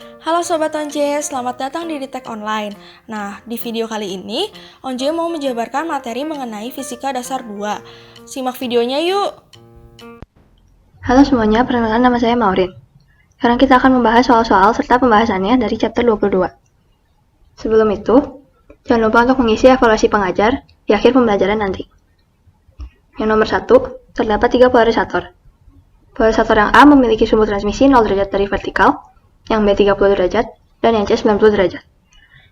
Halo Sobat Onje, selamat datang di Ditek Online. Nah, di video kali ini, Onje mau menjabarkan materi mengenai Fisika Dasar 2. Simak videonya yuk! Halo semuanya, perkenalkan nama saya Maureen. Sekarang kita akan membahas soal-soal serta pembahasannya dari chapter 22. Sebelum itu, jangan lupa untuk mengisi evaluasi pengajar di akhir pembelajaran nanti. Yang nomor 1, terdapat 3 polarisator. Polarisator yang A memiliki sumbu transmisi 0 derajat dari vertikal, yang B 30 derajat, dan yang C 90 derajat.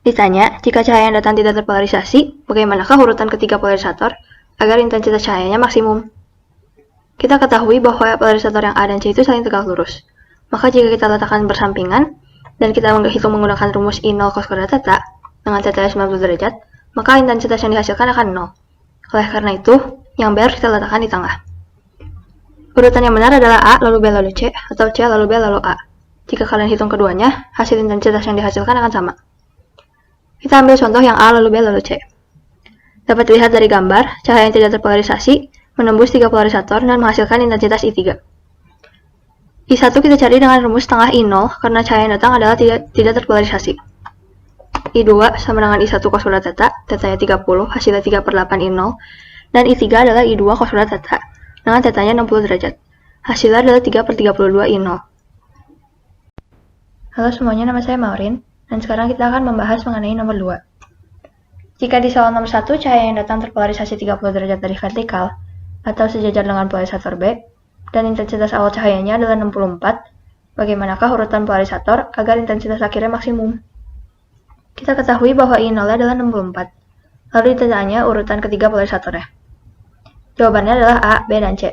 Ditanya, jika cahaya yang datang tidak terpolarisasi, bagaimanakah urutan ketiga polarisator agar intensitas cahayanya maksimum? Kita ketahui bahwa polarisator yang A dan C itu saling tegak lurus. Maka jika kita letakkan bersampingan, dan kita menghitung menggunakan rumus I0 cos kuadrat theta, dengan theta 90 derajat, maka intensitas yang dihasilkan akan 0. Oleh karena itu, yang B harus kita letakkan di tengah. Urutan yang benar adalah A lalu B lalu C, atau C lalu B lalu A. Jika kalian hitung keduanya, hasil intensitas yang dihasilkan akan sama. Kita ambil contoh yang A lalu B lalu C. Dapat dilihat dari gambar, cahaya yang tidak terpolarisasi menembus 3 polarisator dan menghasilkan intensitas I3. I1 kita cari dengan rumus setengah I0 karena cahaya yang datang adalah tidak terpolarisasi. I2 sama dengan I1 cos kuadrat theta, tetanya 30, hasilnya 3/8 I0, dan I3 adalah I2 cos kuadrat theta, dengan tetanya 60 derajat. Hasilnya adalah 3/32 I0. Halo semuanya, nama saya Maureen, dan sekarang kita akan membahas mengenai nomor 2. Jika di soal nomor 1 cahaya yang datang terpolarisasi 30 derajat dari vertikal, atau sejajar dengan polarisator B, dan intensitas awal cahayanya adalah 64, bagaimanakah urutan polarisator agar intensitas akhirnya maksimum? Kita ketahui bahwa I0 adalah 64, lalu ditanya urutan ketiga polarisatornya. Jawabannya adalah A, B, dan C.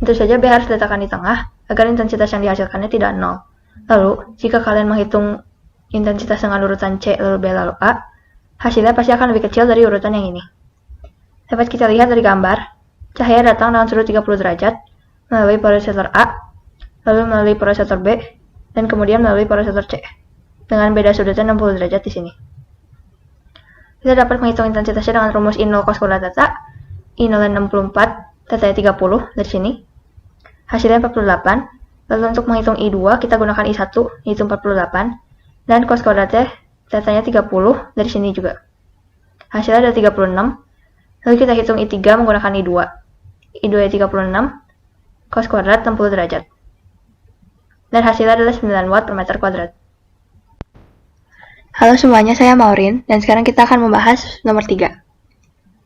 Tentu saja B harus diletakkan di tengah, agar intensitas yang dihasilkannya tidak 0. Lalu, jika kalian menghitung intensitas dengan urutan C lalu B lalu A, hasilnya pasti akan lebih kecil dari urutan yang ini. Dapat kita lihat dari gambar, cahaya datang dengan sudut 30 derajat, melalui polarisator A, lalu melalui polarisator B, dan kemudian melalui polarisator C, dengan beda sudutnya 60 derajat di sini. Kita dapat menghitung intensitasnya dengan rumus I0 cos kuadrat theta, I0 64, theta 30 dari sini, hasilnya 48. Lalu untuk menghitung I2, kita gunakan I1, yaitu 48, dan cos kuadratnya, tetanya 30, dari sini juga. Hasilnya ada 36, lalu kita hitung I3 menggunakan I2. I2 ya 36, cos kuadrat 60 derajat. Dan hasilnya adalah 9 watt per meter kuadrat. Halo semuanya, saya Maureen, dan sekarang kita akan membahas nomor 3.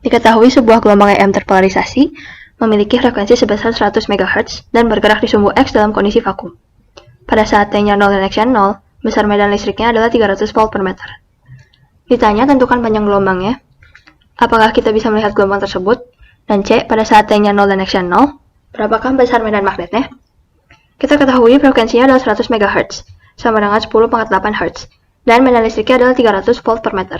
Diketahui sebuah gelombang EM terpolarisasi, memiliki frekuensi sebesar 100 MHz dan bergerak di sumbu X dalam kondisi vakum. Pada saat T-nya 0 dan X-nya 0, besar medan listriknya adalah 300 volt per meter. Ditanya tentukan panjang gelombangnya, apakah kita bisa melihat gelombang tersebut, dan C, pada saat T-nya 0 dan X-nya 0, berapakah besar medan magnetnya? Kita ketahui frekuensinya adalah 100 MHz, sama dengan 10⁸ Hz, dan medan listriknya adalah 300 volt per meter.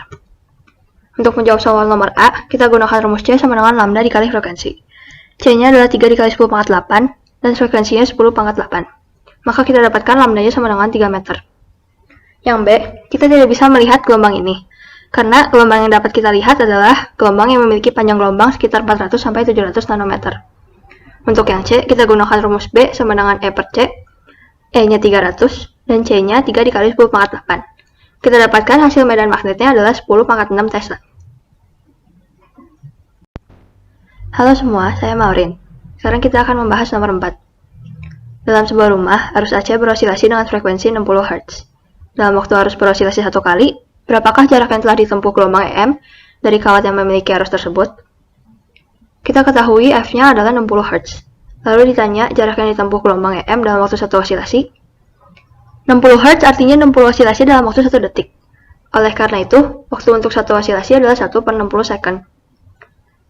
Untuk menjawab soal nomor A, kita gunakan rumus C sama dengan lambda dikali frekuensi. C-nya adalah 3 dikali 10⁸, dan frekuensinya 10⁸. Maka kita dapatkan lambdanya sama dengan 3 meter. Yang B, kita tidak bisa melihat gelombang ini, karena gelombang yang dapat kita lihat adalah gelombang yang memiliki panjang gelombang sekitar 400–700 nanometer. Untuk yang C, kita gunakan rumus B sama dengan E per C, E-nya 300, dan C-nya 3 dikali 10⁸. Kita dapatkan hasil medan magnetnya adalah 10⁻⁶ Tesla. Halo semua, saya Maureen. Sekarang kita akan membahas nomor 4. Dalam sebuah rumah, arus AC berosilasi dengan frekuensi 60 Hz. Dalam waktu arus berosilasi 1 kali, berapakah jarak yang telah ditempuh gelombang EM dari kawat yang memiliki arus tersebut? Kita ketahui F-nya adalah 60 Hz. Lalu ditanya jarak yang ditempuh gelombang EM dalam waktu 1 osilasi. 60 Hz artinya 60 osilasi dalam waktu 1 detik. Oleh karena itu, waktu untuk 1 osilasi adalah 1/60 second.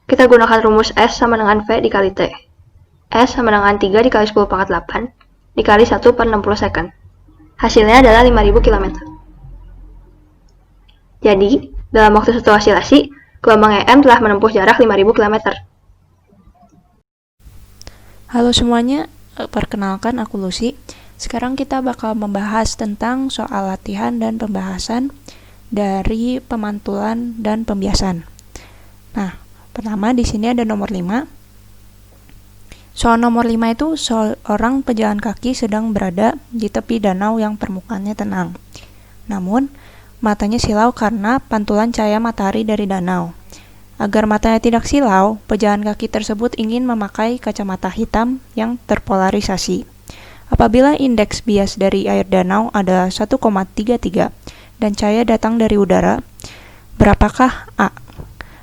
Kita gunakan rumus S sama dengan V dikali T. S sama dengan 3 dikali 10⁸ dikali 1/60 second. Hasilnya adalah 5000 km. Jadi, dalam waktu 1 osilasi, gelombang EM telah menempuh jarak 5000 km. Halo semuanya, perkenalkan aku Lucy. Sekarang kita bakal membahas tentang soal latihan dan pembahasan dari pemantulan dan pembiasan. Nah, pertama di sini ada nomor 5. Soal nomor 5 itu seorang pejalan kaki sedang berada di tepi danau yang permukaannya tenang. Namun, matanya silau karena pantulan cahaya matahari dari danau. Agar matanya tidak silau, pejalan kaki tersebut ingin memakai kacamata hitam yang terpolarisasi. Apabila indeks bias dari air danau adalah 1,33 dan cahaya datang dari udara, berapakah A?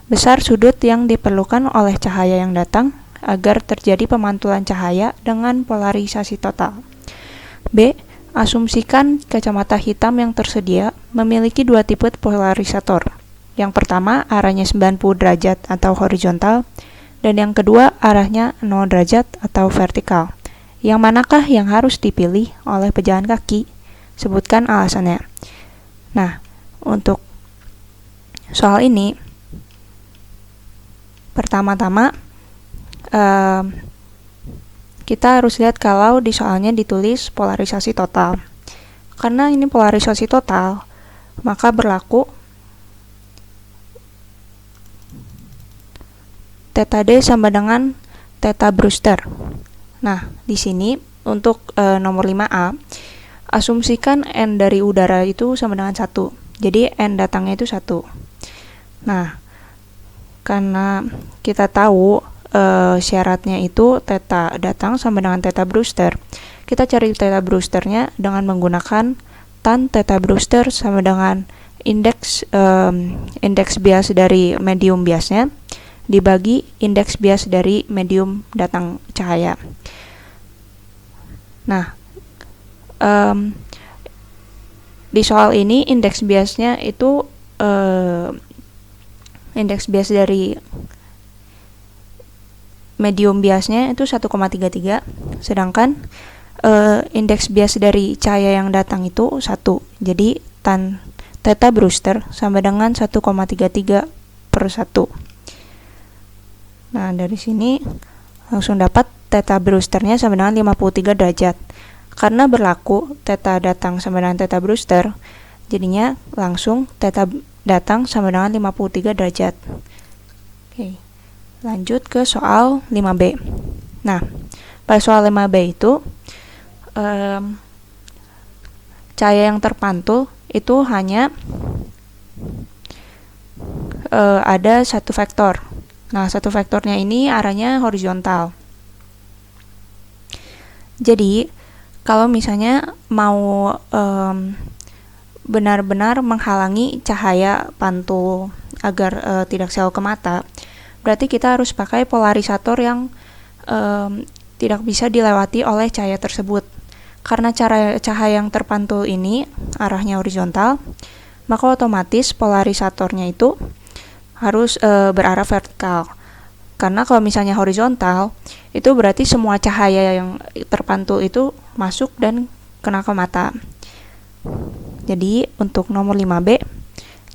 Besar sudut yang diperlukan oleh cahaya yang datang agar terjadi pemantulan cahaya dengan polarisasi total. B. Asumsikan kacamata hitam yang tersedia memiliki dua tipe polarisator. Yang pertama arahnya 90 derajat atau horizontal, dan yang kedua arahnya 0 derajat atau vertikal. Yang manakah yang harus dipilih oleh pejalan kaki? Sebutkan alasannya. Nah, untuk soal ini, pertama-tama kita harus lihat kalau di soalnya ditulis polarisasi total. Karena ini polarisasi total, maka berlaku theta D sama dengan theta Brewster. Nah, di sini untuk nomor 5A, asumsikan N dari udara itu sama dengan 1. Jadi N datangnya itu 1. Nah, karena kita tahu syaratnya itu theta datang sama dengan theta Brewster, kita cari theta Brewsternya dengan menggunakan tan theta Brewster sama dengan indeks bias dari medium biasnya dibagi indeks bias dari medium datang cahaya. Nah, di soal ini indeks biasnya itu indeks bias dari medium biasnya itu 1,33, sedangkan indeks bias dari cahaya yang datang itu 1. Jadi tan theta Brewster sama dengan 1,33/1. Nah, dari sini langsung dapat theta Brewsternya sama dengan 53 derajat. Karena berlaku theta datang sama dengan theta Brewster, jadinya langsung theta datang sama dengan 53 derajat. Oke, lanjut ke soal 5B. Nah, pada soal 5B itu cahaya yang terpantul itu hanya ada satu vektor. Nah, satu vektornya ini arahnya horizontal. Jadi, kalau misalnya mau benar-benar menghalangi cahaya pantul agar tidak silau ke mata, berarti kita harus pakai polarisator yang tidak bisa dilewati oleh cahaya tersebut. Karena cahaya yang terpantul ini arahnya horizontal, maka otomatis polarisatornya itu harus berarah vertikal. Karena kalau misalnya horizontal, itu berarti semua cahaya yang terpantul itu masuk dan kena ke mata. Jadi untuk nomor 5B,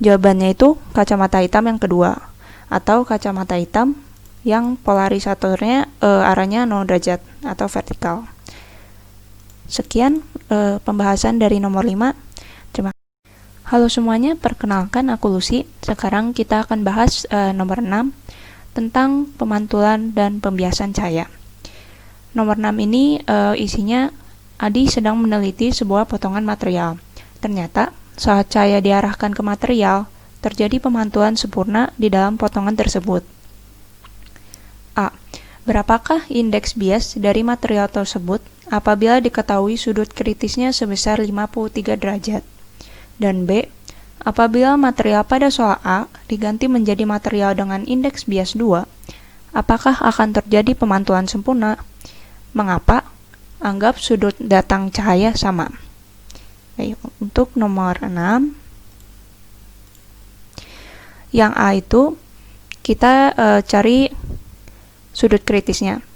jawabannya itu kacamata hitam yang kedua, atau kacamata hitam yang polarisatornya arahnya 0 derajat atau vertikal. Sekian pembahasan dari nomor 5. Terima kasih. Halo semuanya, perkenalkan aku Lucy. Sekarang kita akan bahas nomor 6 tentang pemantulan dan pembiasan cahaya. Nomor 6 ini isinya Adi sedang meneliti sebuah potongan material. Ternyata saat cahaya diarahkan ke material, terjadi pemantulan sempurna di dalam potongan tersebut. A. Berapakah indeks bias dari material tersebut apabila diketahui sudut kritisnya sebesar 53 derajat? Dan B. Apabila material pada soal A diganti menjadi material dengan indeks bias 2, apakah akan terjadi pemantulan sempurna? Mengapa? Anggap sudut datang cahaya sama. Baik, untuk nomor 6, yang A itu kita cari sudut kritisnya.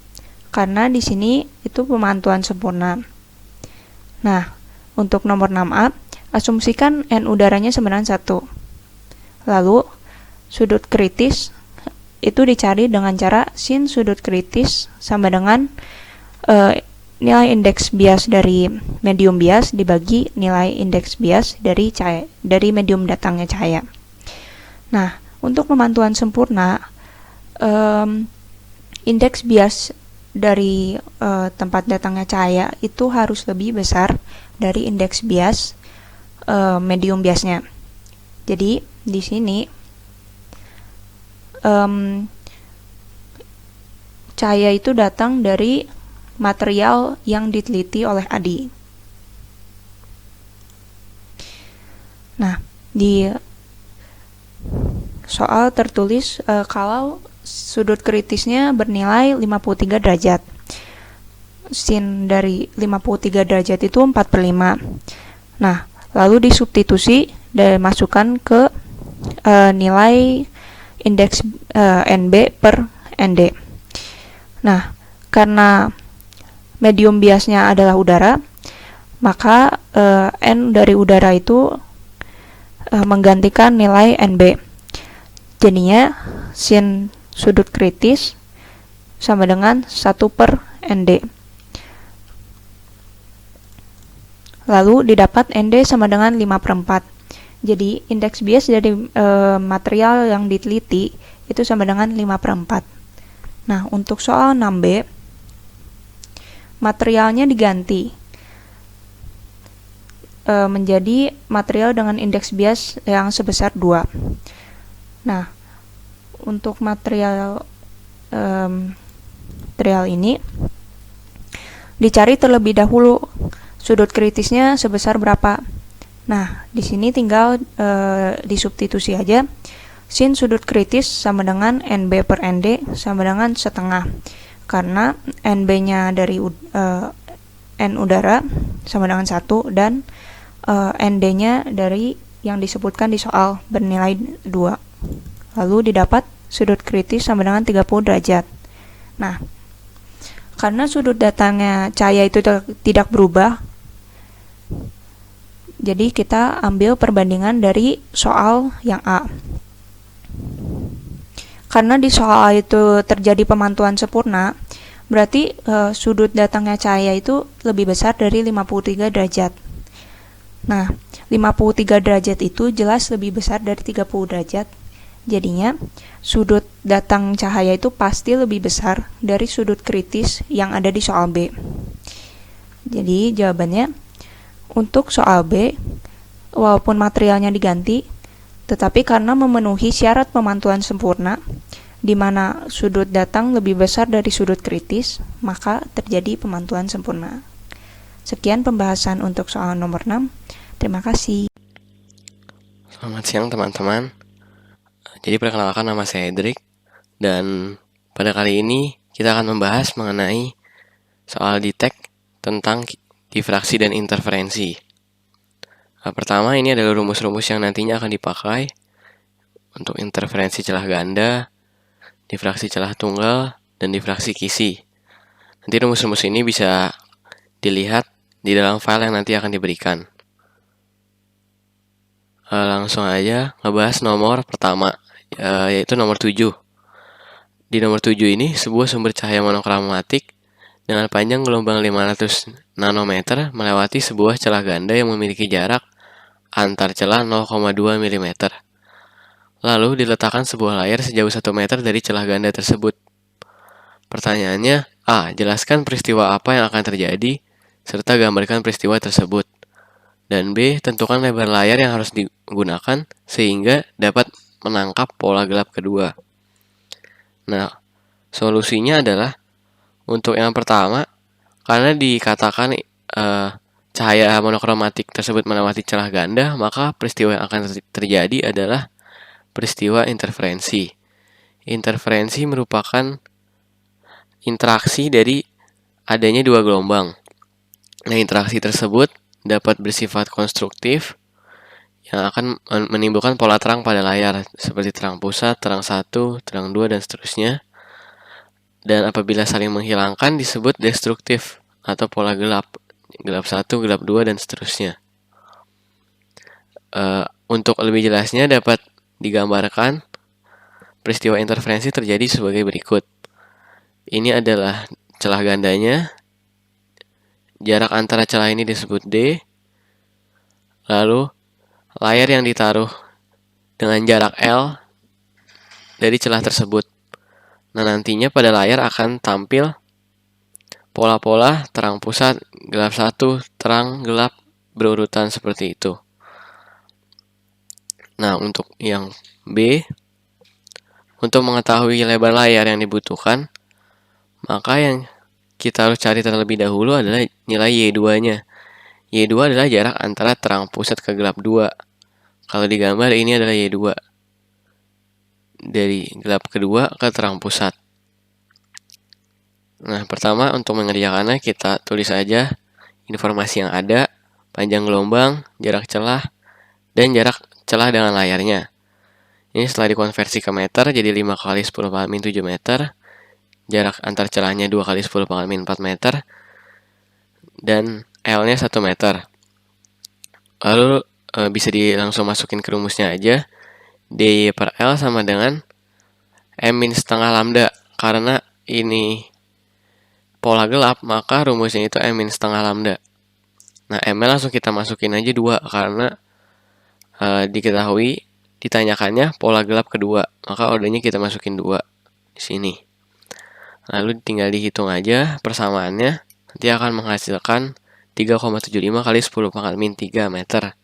Karena di sini itu pemantulan sempurna. Nah, untuk nomor 6A, asumsikan N udaranya sama dengan 1. Lalu, sudut kritis itu dicari dengan cara sin sudut kritis sama dengan nilai indeks bias dari medium bias dibagi nilai indeks bias dari cahaya, dari medium datangnya cahaya. Nah, untuk pemantulan sempurna, indeks bias dari tempat datangnya cahaya itu harus lebih besar dari indeks bias medium biasnya. Jadi di sini cahaya itu datang dari material yang diteliti oleh Adi. Nah, di soal tertulis kalau sudut kritisnya bernilai 53 derajat. Sin dari 53 derajat itu 4/5. Nah, lalu disubstitusi dan masukkan ke nilai indeks NB per ND. Nah, karena medium biasnya adalah udara, maka N dari udara itu menggantikan nilai NB. Jadinya sin sudut kritis sama dengan 1 per ND. Lalu didapat ND sama dengan 5/4. Jadi indeks bias dari material yang diteliti itu sama dengan 5/4. Nah, untuk soal 6B, materialnya diganti menjadi material dengan indeks bias yang sebesar 2. Nah, untuk material ini dicari terlebih dahulu sudut kritisnya sebesar berapa. Nah, di sini tinggal disubstitusi aja. Sin sudut kritis sama dengan NB per ND sama dengan setengah. Karena NB-nya dari N udara sama dengan 1 dan ND-nya dari yang disebutkan di soal bernilai 2. Lalu didapat sudut kritis sama dengan 30 derajat. Nah, karena sudut datangnya cahaya itu tidak berubah, jadi kita ambil perbandingan dari soal yang A. Karena di soal A itu terjadi pemantuan sempurna, berarti sudut datangnya cahaya itu lebih besar dari 53 derajat. Nah, 53 derajat itu jelas lebih besar dari 30 derajat. Jadinya, sudut datang cahaya itu pasti lebih besar dari sudut kritis yang ada di soal B. Jadi, jawabannya untuk soal B, walaupun materialnya diganti, tetapi karena memenuhi syarat pemantuan sempurna, di mana sudut datang lebih besar dari sudut kritis, maka terjadi pemantuan sempurna. Sekian pembahasan untuk soal nomor 6. Terima kasih. Selamat siang teman-teman. Jadi perkenalkan, nama saya Edric, dan pada kali ini kita akan membahas mengenai soal DTEK tentang difraksi dan interferensi. Pertama, ini adalah rumus-rumus yang nantinya akan dipakai untuk interferensi celah ganda, difraksi celah tunggal, dan difraksi kisi. Nanti rumus-rumus ini bisa dilihat di dalam file yang nanti akan diberikan. Langsung aja ngebahas nomor pertama, yaitu nomor 7. Di nomor 7 ini, sebuah sumber cahaya monokromatik dengan panjang gelombang 500 nanometer melewati sebuah celah ganda yang memiliki jarak antar celah 0,2 mm. Lalu diletakkan sebuah layar sejauh 1 meter dari celah ganda tersebut. Pertanyaannya, A. Jelaskan peristiwa apa yang akan terjadi, serta gambarkan peristiwa tersebut. Dan B. Tentukan lebar layar yang harus digunakan sehingga dapat menangkap pola gelap kedua. Nah, solusinya adalah untuk yang pertama, karena dikatakan cahaya monokromatik tersebut melewati celah ganda, maka peristiwa yang akan terjadi adalah peristiwa interferensi. Interferensi merupakan interaksi dari adanya dua gelombang. Nah, interaksi tersebut dapat bersifat konstruktif yang akan menimbulkan pola terang pada layar, seperti terang pusat, terang 1, terang 2, dan seterusnya. Dan apabila saling menghilangkan disebut destruktif atau pola gelap. Gelap 1, gelap 2, dan seterusnya. Untuk lebih jelasnya dapat digambarkan peristiwa interferensi terjadi sebagai berikut. Ini adalah celah gandanya. Jarak antara celah ini disebut D. Lalu layar yang ditaruh dengan jarak L dari celah tersebut. Nah, nantinya pada layar akan tampil pola-pola terang pusat, gelap 1, terang, gelap berurutan seperti itu. Nah, untuk yang B, untuk mengetahui lebar layar yang dibutuhkan, maka yang kita harus cari terlebih dahulu adalah nilai Y2-nya. Y2 adalah jarak antara terang pusat ke gelap 2. Kalau di gambar ini adalah Y2. Dari gelap kedua ke terang pusat. Nah, pertama untuk mengerjakannya kita tulis aja informasi yang ada, panjang gelombang, jarak celah, dan jarak celah dengan layarnya. Ini setelah dikonversi ke meter jadi 5 kali 10 pangkat min 7 meter. Jarak antar celahnya 2 kali 10 pangkat min 4 meter. Dan L-nya 1 meter. Lalu bisa langsung masukin ke rumusnya aja. dy per L sama dengan M min setengah lambda. Karena ini pola gelap, maka rumusnya itu M min setengah lambda. Nah, M-nya langsung kita masukin aja 2 karena diketahui ditanyakannya pola gelap kedua, maka ordernya kita masukin 2 di sini. Lalu tinggal dihitung aja persamaannya, nanti akan menghasilkan 3,75 kali 10 pangkat min 3 meter.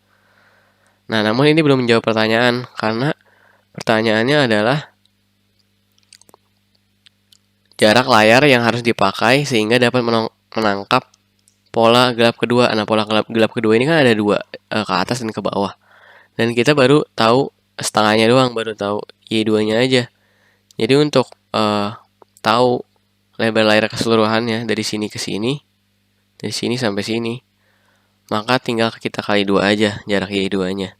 Nah, namun ini belum menjawab pertanyaan karena pertanyaannya adalah jarak layar yang harus dipakai sehingga dapat menangkap pola gelap kedua. Nah, pola gelap kedua ini kan ada 2, ke atas dan ke bawah. Dan kita baru tahu setengahnya doang, baru tahu Y2-nya aja. Jadi untuk tahu lebar layar keseluruhannya dari sini ke sini, dari sini sampai sini, maka tinggal kita kali 2 aja jarak Y2-nya.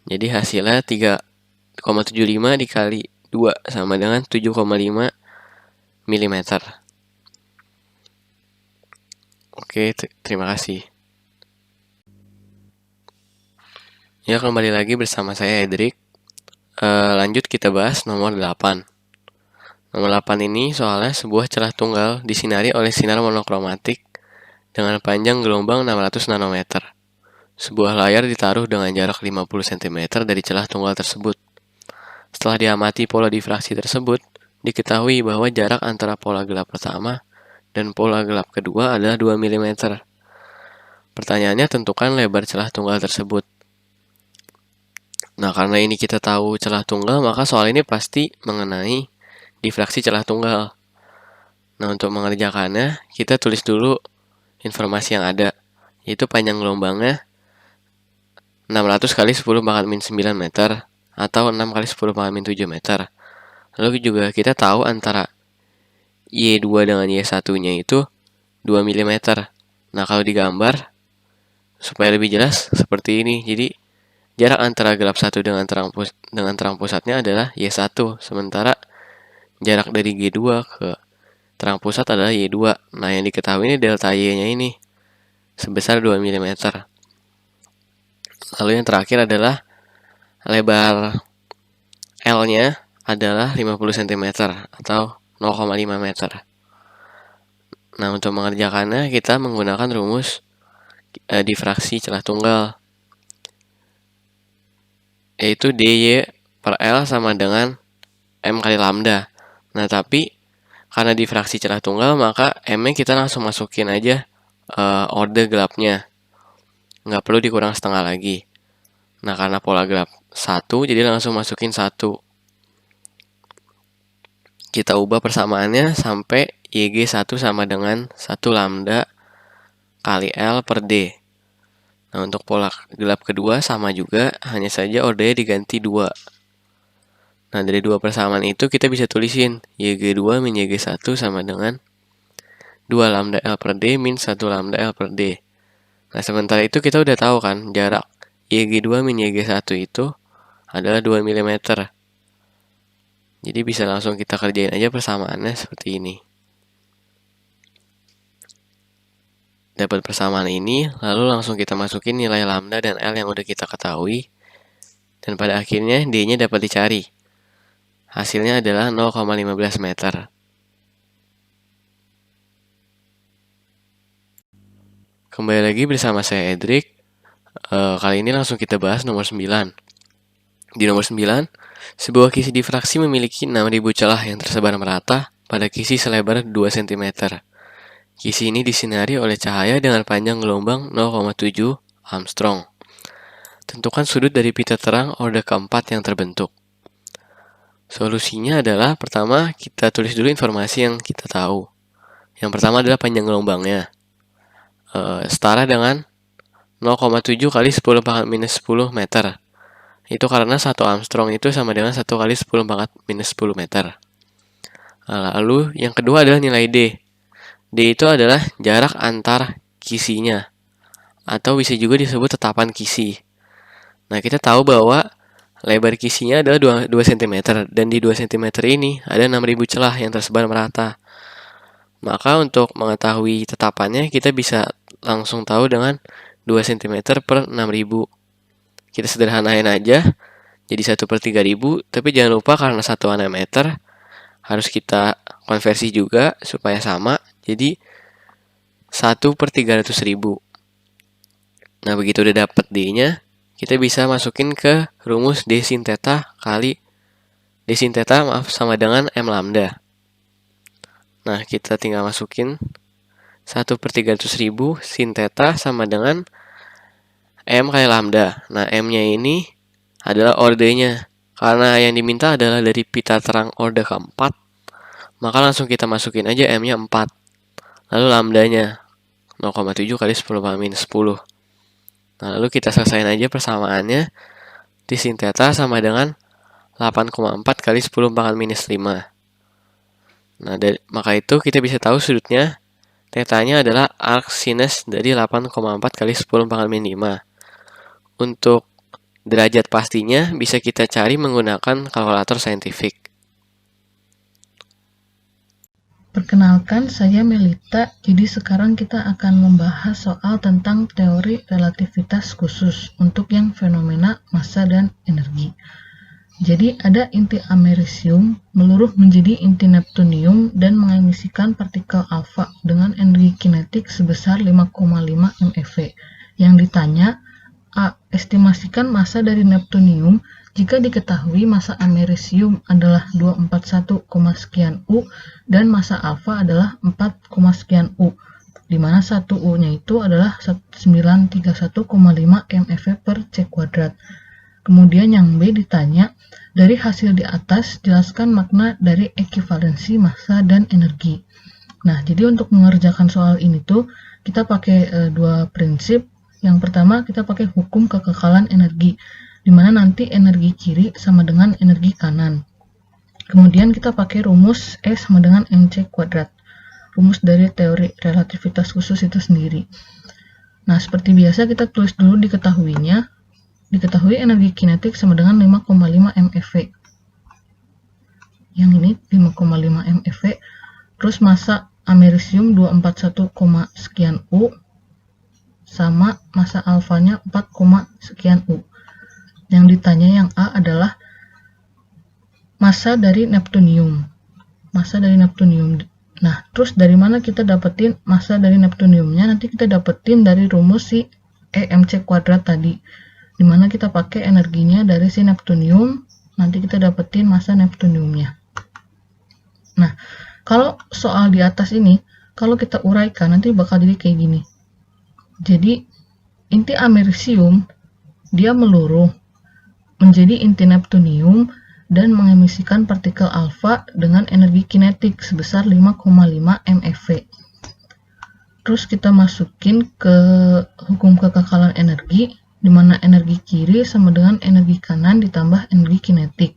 Jadi hasilnya 3,75 dikali 2 sama dengan 7,5 mm. Oke, terima kasih. Ya, kembali lagi bersama saya Edric. Lanjut kita bahas nomor 8. Nomor 8 ini soalnya sebuah celah tunggal disinari oleh sinar monokromatik dengan panjang gelombang 600 nanometer. Sebuah layar ditaruh dengan jarak 50 cm dari celah tunggal tersebut. Setelah diamati pola difraksi tersebut, diketahui bahwa jarak antara pola gelap pertama dan pola gelap kedua adalah 2 mm. Pertanyaannya, tentukan lebar celah tunggal tersebut. Nah, karena ini kita tahu celah tunggal, maka soal ini pasti mengenai difraksi celah tunggal. Nah, untuk mengerjakannya, kita tulis dulu informasi yang ada, yaitu panjang gelombangnya 600 kali 10 pangkat min 9 meter atau 6 kali 10 pangkat min 7 meter. Lalu juga kita tahu antara Y2 dengan Y1-nya itu 2 mm. Nah, kalau digambar supaya lebih jelas seperti ini. Jadi jarak antara gelap 1 dengan terang pusatnya adalah Y1, sementara jarak dari G2 ke terang pusat adalah Y2. Nah, yang diketahui ini delta Y-nya ini sebesar 2 mm. Lalu yang terakhir adalah lebar L-nya adalah 50 cm atau 0,5 meter. Nah, untuk mengerjakannya kita menggunakan rumus difraksi celah tunggal, yaitu dy per L sama dengan M kali lambda. Nah, tapi karena difraksi celah tunggal, maka M-nya kita langsung masukin aja order gelapnya. Nggak perlu dikurang setengah lagi. Nah, karena pola gelap 1, jadi langsung masukin 1. Kita ubah persamaannya sampai YG1 sama dengan 1 lambda kali L per D. Nah, untuk pola gelap kedua sama juga, hanya saja ordernya diganti 2. Nah, dari 2 persamaan itu kita bisa tulisin YG2 min YG1 sama dengan 2 lambda L per D min 1 lambda L per D. Nah, sementara itu kita udah tahu kan jarak YG2 min YG1 itu adalah 2 mm. Jadi bisa langsung kita kerjain aja persamaannya seperti ini. Dapat persamaan ini, lalu langsung kita masukin nilai lambda dan L yang udah kita ketahui. Dan pada akhirnya D-nya dapat dicari. Hasilnya adalah 0,15 meter. Kembali lagi bersama saya Edric. Kali ini langsung kita bahas nomor 9. Di nomor 9, sebuah kisi difraksi memiliki 6.000 celah yang tersebar merata pada kisi selebar 2 cm. Kisi ini disinari oleh cahaya dengan panjang gelombang 0,7 Armstrong. Tentukan sudut dari pita terang orde keempat yang terbentuk. Solusinya adalah pertama kita tulis dulu informasi yang kita tahu. Yang pertama adalah panjang gelombangnya. Setara dengan 0,7 kali 10 pangkat minus 10 meter. Itu karena 1 Armstrong itu sama dengan 1 kali 10 pangkat minus 10 meter. Lalu yang kedua adalah nilai D. D itu adalah jarak antar kisinya, atau bisa juga disebut tetapan kisi. Nah, kita tahu bahwa lebar kisinya adalah 2 cm, dan di 2 cm ini ada 6.000 celah yang tersebar merata. Maka untuk mengetahui tetapannya, kita bisa langsung tahu dengan 2 cm per 6.000. Kita sederhanain aja, jadi 1/3000, tapi jangan lupa karena satuannya meter, harus kita konversi juga supaya sama, jadi 1/300.000. Nah, begitu udah dapet D-nya, kita bisa masukin ke rumus D sin theta kali D sin theta sama dengan M lambda. Nah, kita tinggal masukin 1/300.000 sin theta sama dengan M kali lambda. Nah, M-nya ini adalah ordenya. Karena yang diminta adalah dari pita terang orde keempat, maka langsung kita masukin aja M-nya 4. Lalu lambdanya 0,7 kali 10 pangkat minus 10. Nah, lalu kita selesain aja persamaannya. D sin theta sama dengan 8,4 kali 10 pangkat minus 5. Nah, maka itu kita bisa tahu sudutnya tetanya adalah arc sinus dari 8,4 kali 10 pangkat minus 5. Untuk derajat pastinya bisa kita cari menggunakan kalkulator saintifik. Perkenalkan, saya Melita. Jadi sekarang kita akan membahas soal tentang teori relativitas khusus untuk yang fenomena massa dan energi. Jadi ada inti amerisium meluruh menjadi inti neptunium dan mengemisikan partikel alfa dengan energi kinetik sebesar 5,5 MeV. Yang ditanya, A. Estimasikan massa dari neptunium jika diketahui massa amerisium adalah 241, sekian U dan massa alfa adalah 4, sekian U, di mana 1 U-nya itu adalah 931,5 MeV per C kuadrat. Kemudian yang B ditanya, dari hasil di atas jelaskan makna dari ekivalensi massa dan energi. Nah, jadi untuk mengerjakan soal ini tuh kita pakai dua prinsip. Yang pertama kita pakai hukum kekekalan energi, di mana nanti energi kiri sama dengan energi kanan. Kemudian kita pakai rumus E sama dengan mc kuadrat, rumus dari teori relativitas khusus itu sendiri. Nah, seperti biasa kita tulis dulu diketahuinya. Diketahui energi kinetik sama dengan 5,5 MeV. Yang ini 5,5 MeV. Terus massa amerisium 241, sekian U sama massa alfanya 4, sekian U. Yang ditanya yang A adalah massa dari neptunium. Massa dari neptunium. Nah, terus dari mana kita dapetin massa dari neptuniumnya? Nanti kita dapetin dari rumus si EmC kuadrat tadi, dimana kita pakai energinya dari si neptunium, nanti kita dapetin massa neptuniumnya. Nah, kalau soal di atas ini, kalau kita uraikan nanti bakal jadi kayak gini. Jadi inti amerisium dia meluruh menjadi inti neptunium dan mengemisikan partikel alfa dengan energi kinetik sebesar 5,5 MeV. Terus kita masukin ke hukum kekekalan energi, di mana energi kiri sama dengan energi kanan ditambah energi kinetik.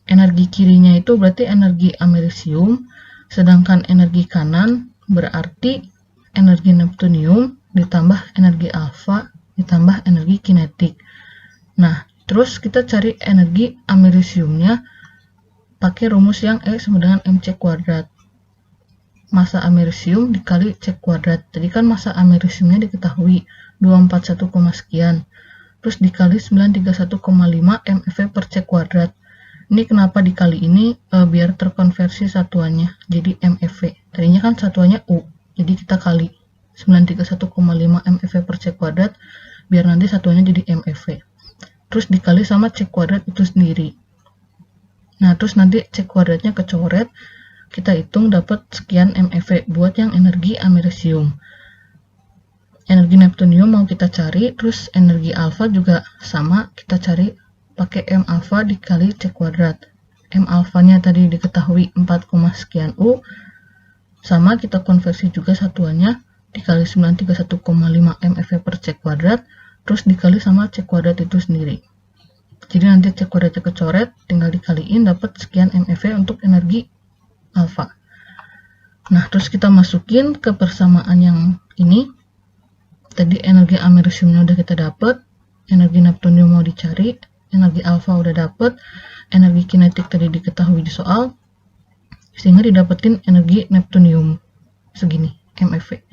Energi kirinya itu berarti energi amerisium, sedangkan energi kanan berarti energi neptunium ditambah energi alfa ditambah energi kinetik. Nah, terus kita cari energi amerisiumnya pakai rumus yang E sama dengan mc kuadrat. Massa amerisium dikali C kuadrat. Tadi kan massa amerisiumnya diketahui 241, sekian. Terus dikali 931,5 MeV per C kuadrat. Ini kenapa dikali ini? Biar terkonversi satuannya jadi MeV. Tadinya kan satuannya U, jadi kita kali 931,5 MeV per C kuadrat biar nanti satuannya jadi MeV. Terus dikali sama C kuadrat itu sendiri. Nah, terus nanti C kuadratnya kecoret, kita hitung dapat sekian MeV buat yang energi amerisium. Energi neptunium mau kita cari, terus energi alfa juga sama, kita cari pakai M alfa dikali C kuadrat. M alfanya tadi diketahui 4, sekian U, sama kita konversi juga satuannya dikali 931,5 MeV per C kuadrat, terus dikali sama C kuadrat itu sendiri. Jadi nanti C kuadratnya kecoret, tinggal dikaliin dapat sekian MeV untuk energi alfa. Nah, terus kita masukin ke persamaan yang ini. Tadi energi amerisiumnya udah kita dapat, energi neptunium mau dicari, energi alfa udah dapat, energi kinetik tadi diketahui di soal, sehingga didapetin energi neptunium segini, MeV.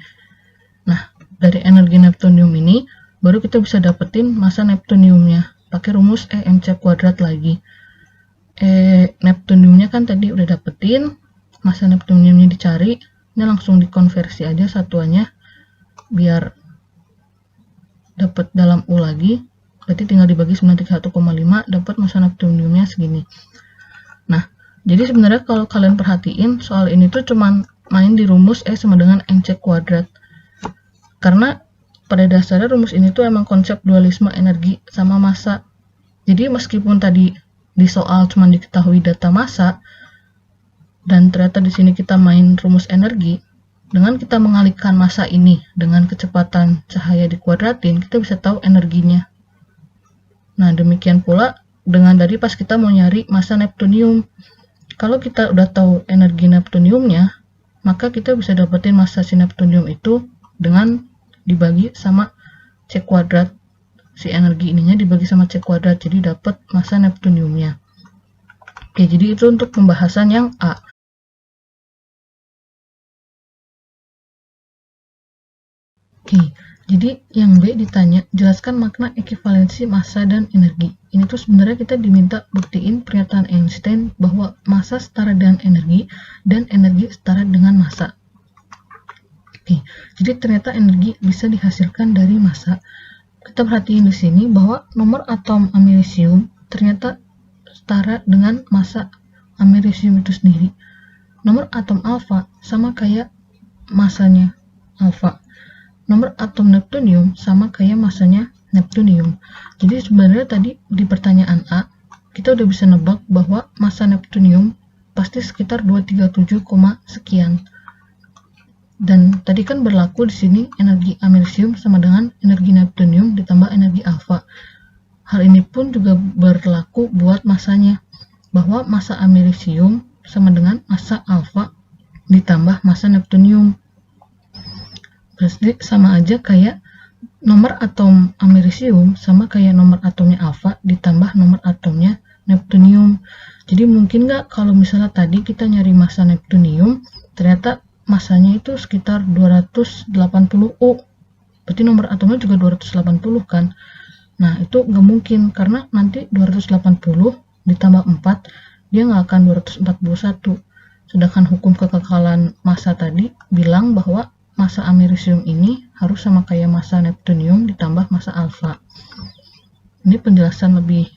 Nah, dari energi neptunium ini, baru kita bisa dapetin massa neptuniumnya, pakai rumus EmC kuadrat lagi. Neptuniumnya kan tadi udah dapetin, massa neptuniumnya dicari, ini langsung dikonversi aja satuannya, biar dapat dalam U lagi, berarti tinggal dibagi 931,5 dapat massa neptuniumnya segini. Nah, jadi sebenarnya kalau kalian perhatiin soal ini tuh cuman main di rumus E sama dengan mc kuadrat. Karena pada dasarnya rumus ini tuh emang konsep dualisme energi sama massa. Jadi meskipun tadi di soal cuman diketahui data massa dan ternyata di sini kita main rumus energi, dengan kita mengalihkan massa ini dengan kecepatan cahaya dikuadratin, kita bisa tahu energinya. Nah, demikian pula dengan tadi pas kita mau nyari massa neptunium. Kalau kita udah tahu energi neptuniumnya, maka kita bisa dapetin massa si neptunium itu dengan dibagi sama C kuadrat. Si energi ininya dibagi sama C kuadrat, jadi dapat massa neptuniumnya. Oke, jadi itu untuk pembahasan yang A. Oke, jadi yang B ditanya, jelaskan makna ekivalensi massa dan energi. Ini tuh sebenarnya kita diminta buktiin pernyataan Einstein bahwa massa setara dengan energi dan energi setara dengan massa. Oke, jadi ternyata energi bisa dihasilkan dari massa. Kita perhatiin di sini bahwa nomor atom amerisium ternyata setara dengan massa amerisium itu sendiri. Nomor atom alfa sama kayak massanya alfa. Nomor atom neptunium sama kayak massanya neptunium. Jadi sebenarnya tadi di pertanyaan A, kita udah bisa nebak bahwa massa neptunium pasti sekitar 237, sekian. Dan tadi kan berlaku di sini energi amerisium sama dengan energi neptunium ditambah energi alfa. Hal ini pun juga berlaku buat massanya, bahwa massa amerisium sama dengan massa alfa ditambah massa neptunium. Berarti sama aja kayak nomor atom amerisium sama kayak nomor atomnya alfa ditambah nomor atomnya neptunium. Jadi mungkin nggak kalau misalnya tadi kita nyari massa neptunium, ternyata massanya itu sekitar 280 U. Berarti nomor atomnya juga 280 kan. Nah, itu nggak mungkin karena nanti 280 ditambah 4, dia nggak akan 241. Sedangkan hukum kekekalan massa tadi bilang bahwa massa amerisium ini harus sama kayak massa neptunium ditambah massa alfa. Ini penjelasan lebih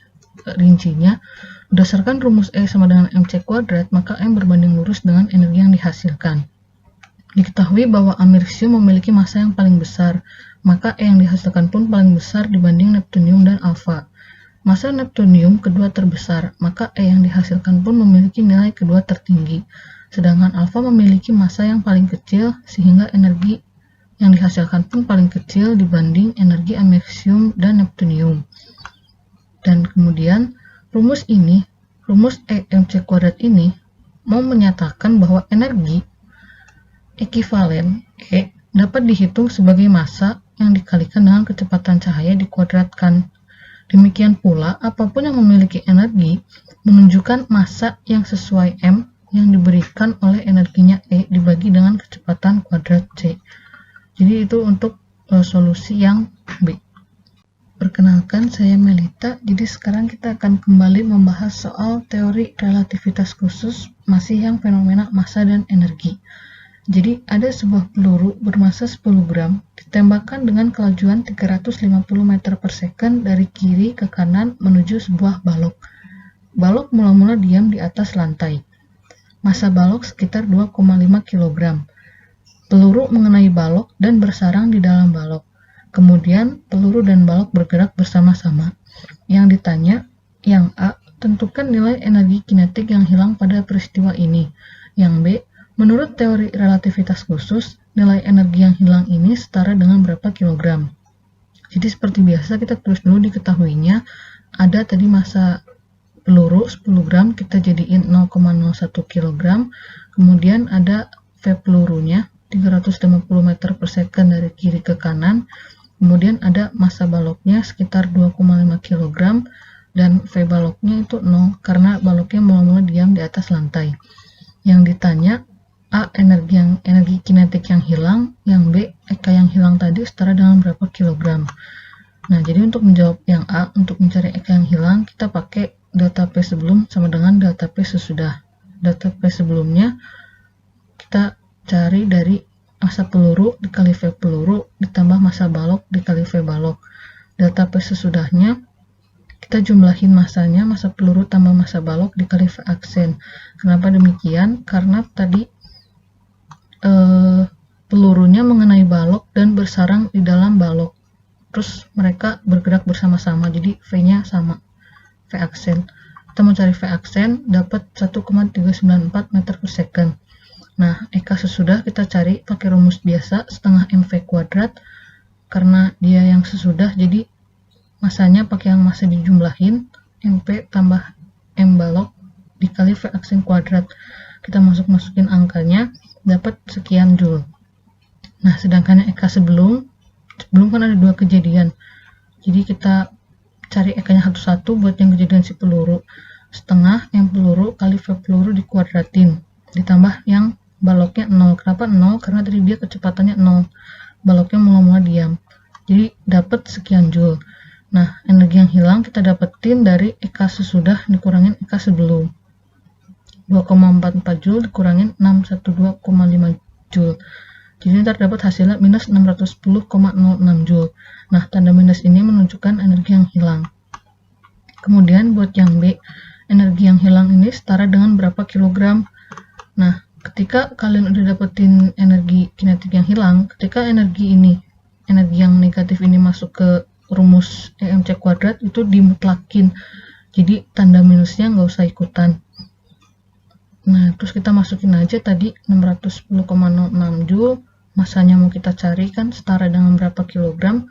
rincinya. Berdasarkan rumus E sama dengan mc kuadrat, maka M berbanding lurus dengan energi yang dihasilkan. Diketahui bahwa amerisium memiliki massa yang paling besar, maka E yang dihasilkan pun paling besar dibanding neptunium dan alfa. Massa neptunium kedua terbesar, maka E yang dihasilkan pun memiliki nilai kedua tertinggi. Sedangkan alfa memiliki massa yang paling kecil, sehingga energi yang dihasilkan pun paling kecil dibanding energi amerisium dan neptunium. Dan kemudian rumus ini, rumus E mc kuadrat ini, mau menyatakan bahwa energi ekivalen E dapat dihitung sebagai massa yang dikalikan dengan kecepatan cahaya dikuadratkan. Demikian pula, apapun yang memiliki energi menunjukkan massa yang sesuai M yang diberikan oleh energinya E dibagi dengan kecepatan kuadrat C. Jadi itu untuk solusi yang B. Perkenalkan, saya Melita. Jadi sekarang kita akan kembali membahas soal teori relativitas khusus, masih yang fenomena massa dan energi. Jadi ada sebuah peluru bermassa 10 gram ditembakkan dengan kelajuan 350 meter per second dari kiri ke kanan menuju sebuah balok. Balok mula-mula diam di atas lantai. Massa balok sekitar 2,5 kg. Peluru mengenai balok dan bersarang di dalam balok. Kemudian peluru dan balok bergerak bersama-sama. Yang ditanya, yang A, tentukan nilai energi kinetik yang hilang pada peristiwa ini. Yang B, menurut teori relativitas khusus, nilai energi yang hilang ini setara dengan berapa kilogram. Jadi seperti biasa kita tulis dulu diketahuinya. Ada tadi massa peluru 10 gram, kita jadiin 0,01 kg. Kemudian ada V pelurunya 350 meter per second dari kiri ke kanan. Kemudian ada massa baloknya sekitar 2,5 kg dan V baloknya itu 0 karena baloknya mula-mula diam di atas lantai. Yang ditanya A, energi kinetik yang hilang, yang B, Eka yang hilang tadi setara dengan berapa kilogram. Nah, jadi untuk menjawab yang A, untuk mencari Eka yang hilang, kita pakai delta P sebelum sama dengan delta P sesudah. Delta P sebelumnya kita cari dari massa peluru dikali V peluru ditambah massa balok dikali V balok. Delta P sesudahnya kita jumlahin massanya, massa peluru tambah massa balok dikali V aksen. Kenapa demikian? Karena tadi pelurunya mengenai balok dan bersarang di dalam balok. Terus mereka bergerak bersama-sama, jadi V-nya sama. V aksen. Kita mau cari V aksen, dapat 1,394 meter per second. Nah, Eka sesudah kita cari pakai rumus biasa, setengah mv kuadrat. Karena dia yang sesudah, jadi massanya pakai yang massa dijumlahin, mv tambah m balok dikali V aksen kuadrat. Kita masukin angkanya, dapat sekian joule. Nah, sedangkan Eka sebelum kan ada dua kejadian. Jadi kita cari Eka-nya satu-satu buat yang kejadian si peluru. Setengah yang peluru kali V peluru dikuadratin. Ditambah yang baloknya 0. Kenapa 0? Karena tadi dia kecepatannya 0. Baloknya mula-mula diam. Jadi dapat sekian joule. Nah, energi yang hilang kita dapetin dari Eka sesudah dikurangin Eka sebelum. 2,44 joule dikurangin 612,5 joule. Jadi ntar dapat hasilnya minus 610,06 joule. Nah, tanda minus ini menunjukkan energi yang hilang. Kemudian buat yang B, energi yang hilang ini setara dengan berapa kilogram. Nah, ketika kalian udah dapetin energi kinetik yang hilang, ketika energi yang negatif ini masuk ke rumus EMC kuadrat itu dimutlakin. Jadi tanda minusnya nggak usah ikutan. Nah, terus kita masukin aja tadi 610,06 joule. Masanya mau kita cari kan setara dengan berapa kilogram,